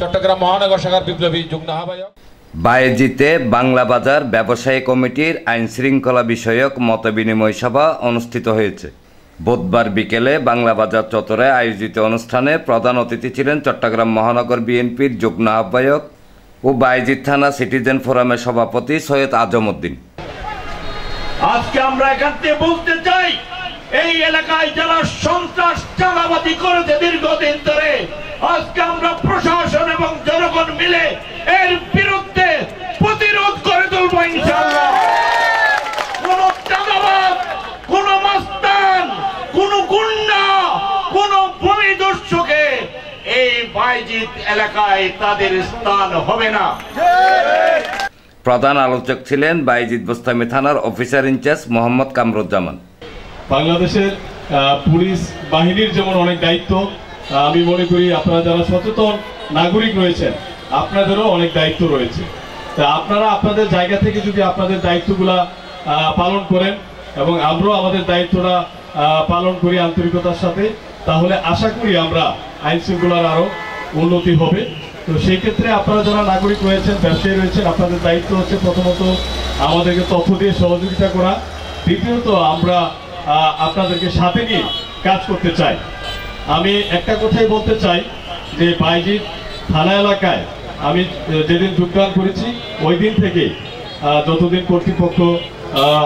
চট্টগ্রাম মহানগর শাখার বিপ্লবী যুগ্ম আহ্বায়ক। বায়েজিতে বাংলা বাজার ব্যবসায়ী কমিটির আইন শৃঙ্খলা বিষয়ক মতবিনিময় সভা অনুষ্ঠিত হয়েছে। বুধবার বিকেলে বাংলা বাজার চত্বরে আয়োজিত অনুষ্ঠানে প্রধান অতিথি ছিলেন চট্টগ্রাম মহানগর বিএনপির যুগ্ম আহ্বায়ক ও বায়েজিদ থানা সিটিজেন ফোরামের সভাপতি সৈয়দ আজম উদ্দিন। আজকে আমরা এখান থেকে বলতে চাই, এই এলাকায় যারা সন্ত্রাস চাঁদাবাজি করেছে দীর্ঘদিন ধরে, আজকে আমরা প্রশাসন এবং জনগণ মিলে এর বিরুদ্ধে প্রতিরোধ করে তুলব ইনশাআল্লাহ। কোন চাঁদাবাজ, কোন মাস্তান, কোন গুন্ডা, কোন ভূমিদস্যুকে এই বায়েজিদ এলাকায় তাদের স্থান হবে না। প্রধান আলোচক ছিলেন বায়েজিদ বোস্তামি থানার অফিসার ইনচার্জ মোহাম্মদ কামরুজ্জামান। বাংলাদেশের পুলিশ বাহিনীর যেমন অনেক দায়িত্ব, আমি মনে করি আপনারা যারা সচেতন নাগরিক রয়েছেন আপনাদেরও অনেক দায়িত্ব রয়েছে। তা আপনারা আপনাদের জায়গা থেকে যদি আপনাদের দায়িত্বগুলা পালন করেন এবং আমরাও আমাদের দায়িত্বটা পালন করি আন্তরিকতার সাথে, তাহলে আশা করি আমরা আইন শৃঙ্খলার আরও উন্নতি হবে। তো সেই ক্ষেত্রে আপনারা যারা নাগরিক রয়েছেন, ব্যবসায়ী রয়েছেন, আপনাদের দায়িত্ব হচ্ছে প্রথমত আমাদেরকে তথ্য দিয়ে সহযোগিতা করা, দ্বিতীয়ত আমরা আপনাদেরকে সাথে নিয়ে কাজ করতে চাই। আমি একটা কথাই বলতে চাই যে বায়েজিদ থানা এলাকায় আমি যেদিন যোগদান করেছি ওই দিন থেকে যতদিন কর্তৃপক্ষ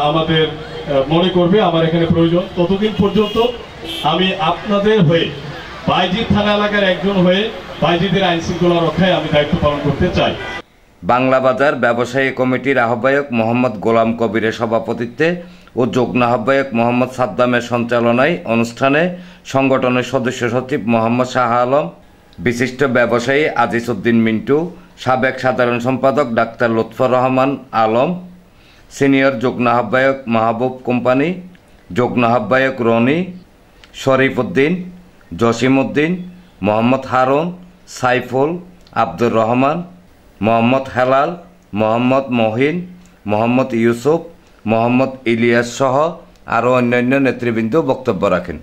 আমাদের মনে করবে আমার এখানে প্রয়োজন, ততদিন পর্যন্ত আমি আপনাদের হয়ে বায়েজিদ থানা এলাকার একজন হয়ে বায়েজিদের আইন শৃঙ্খলা রক্ষায় আমি দায়িত্ব পালন করতে চাই। বাংলা বাজার ব্যবসায়ী কমিটির আহ্বায়ক মোহাম্মদ গোলাম কবিরের সভাপতিত্বে ও যুগ্ম আহ্বায়ক মোহাম্মদ সাদ্দামের সঞ্চালনায় অনুষ্ঠানে সংগঠনের সদস্য সচিব মোহাম্মদ শাহ আলম, বিশিষ্ট ব্যবসায়ী আজিজ উদ্দিন মিন্টু, সাবেক সাধারণ সম্পাদক ডাক্তার লুৎফর রহমান আলম, সিনিয়র যুগ্ম আহ্বায়ক মাহবুব কোম্পানি, যুগ্ম আহ্বায়ক রনি, শরীফ উদ্দিন, জসিম উদ্দিন, মোহাম্মদ হারুন, সাইফুল, আব্দুর রহমান, মোহাম্মদ হেলাল, মোহাম্মদ মহিন, মোহাম্মদ ইউসুফ, মোহাম্মদ ইলিয়াস সহ আরও অন্যান্য নেতৃবৃন্দ বক্তব্য রাখেন।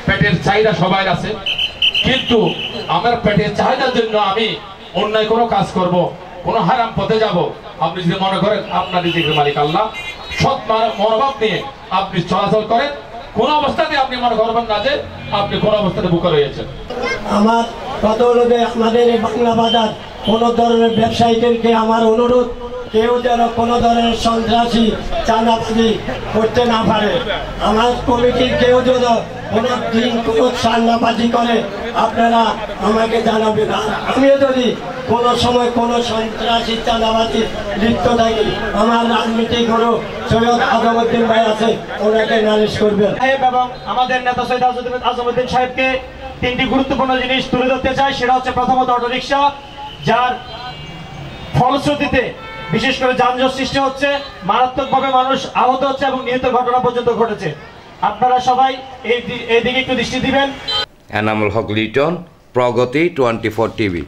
পেটের চাহিদা সবাই আছে, কিন্তু আমার পেটের চাহিদার জন্য আমি অন্যায় কোনো কাজ করব, কোনো হারাম পথে যাব, আপনি যদি মনে করেন আপনার রিজিকের মালিক আল্লাহ, সৎ মনোভাব নিয়ে আপনি চলাচল করেন, কোন অবস্থাতে আপনি মনে করবেন না যে আপনি কোন অবস্থাতে বুকা রয়েছেন। আমার বদৌলতে আমাদের বাংলা বাজার কোন ধরনের ব্যবসায়ীদেরকে আমার অনুরোধ, কেউ যেন কোনো ধরনের সন্ত্রাসী চাঁদাবাজি করতে না পারে। আমার কমিটির কেউ যেন কোনো দিন কোনো চাঁদাবাজি করে আপনারা আমাকে জানাবেন। আমিও যদি কোনো সময় কোনো সন্ত্রাসী চাঁদাবাজি লিপ্ত থাকি, আমার রাজনীতি গুরু সৈয়দ আজম উদ্দিন ভাই আছে, ওনাকে নালিশ করবেন। এবং আমাদের নেতা সৈয়দ আজম উদ্দিন সাহেবকে তিনটি গুরুত্বপূর্ণ জিনিস তুলে ধরতে চাই। সেটা হচ্ছে প্রথমত অটোরিকশা, যার ফলশ্রুতিতে বিশেষ করে যানজট সৃষ্টি হচ্ছে, মারাত্মকভাবে মানুষ আহত হচ্ছে এবং নিহত ঘটনা পর্যন্ত ঘটেছে। আপনারা সবাই এই দিকে একটু দৃষ্টি দিবেন। এনামুল হক লিটন, প্রগতি 24 টিভি।